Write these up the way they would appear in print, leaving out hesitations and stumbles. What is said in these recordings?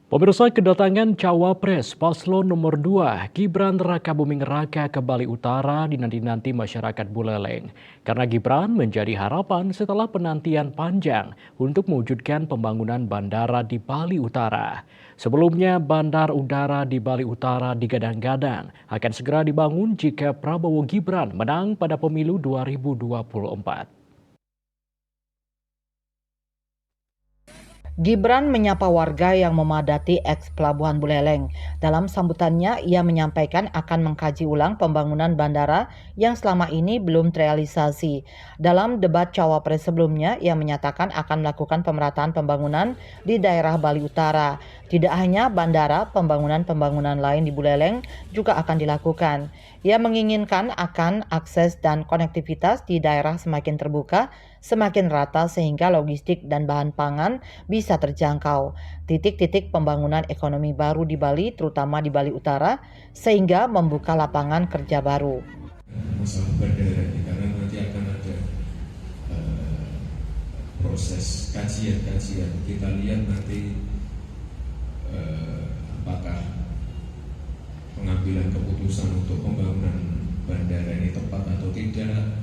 Pemirsa, kedatangan Cawapres Paslon nomor 2 Gibran Rakabuming Raka ke Bali Utara dinanti-nanti masyarakat Buleleng. Karena Gibran menjadi harapan setelah penantian panjang untuk mewujudkan pembangunan bandara di Bali Utara. Sebelumnya, bandar udara di Bali Utara digadang-gadang akan segera dibangun jika Prabowo Gibran menang pada pemilu 2024. Gibran menyapa warga yang memadati eks Pelabuhan Buleleng. Dalam sambutannya, ia menyampaikan akan mengkaji ulang pembangunan bandara yang selama ini belum terrealisasi. Dalam debat Cawapres sebelumnya, ia menyatakan akan melakukan pemerataan pembangunan di daerah Bali Utara. Tidak hanya bandara, pembangunan-pembangunan lain di Buleleng juga akan dilakukan. Ia menginginkan akan akses dan konektivitas di daerah semakin terbuka, semakin rata sehingga logistik dan bahan pangan bisa terjangkau. Titik-titik pembangunan ekonomi baru di Bali, terutama di Bali Utara, sehingga membuka lapangan kerja baru. Masalah bandara ini karena nanti akan ada proses kajian-kajian. Kita lihat nanti apakah pengambilan keputusan untuk pembangunan bandara ini tepat atau tidak.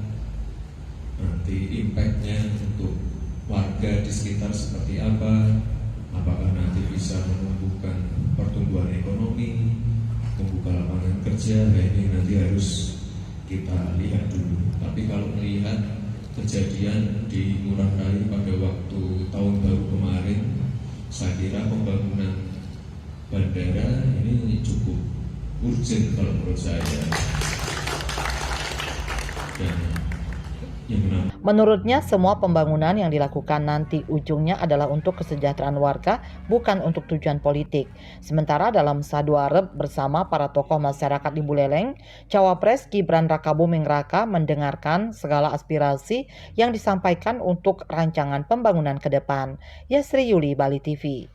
Nanti impact-nya untuk warga di sekitar seperti apa, apakah nanti bisa menumbuhkan pertumbuhan ekonomi, membuka lapangan kerja. Nah, ini nanti harus kita lihat dulu. Tapi kalau melihat kejadian di Ngurah Rai pada waktu tahun baru kemarin, saya kira pembangunan bandara ini cukup urgent kalau menurut saya. Dan menurutnya, semua pembangunan yang dilakukan nanti ujungnya adalah untuk kesejahteraan warga, bukan untuk tujuan politik. Sementara dalam sadu arep bersama para tokoh masyarakat di Buleleng, Cawapres Gibran Rakabuming Raka mendengarkan segala aspirasi yang disampaikan untuk rancangan pembangunan ke depan. Yasri Yuli, Bali TV.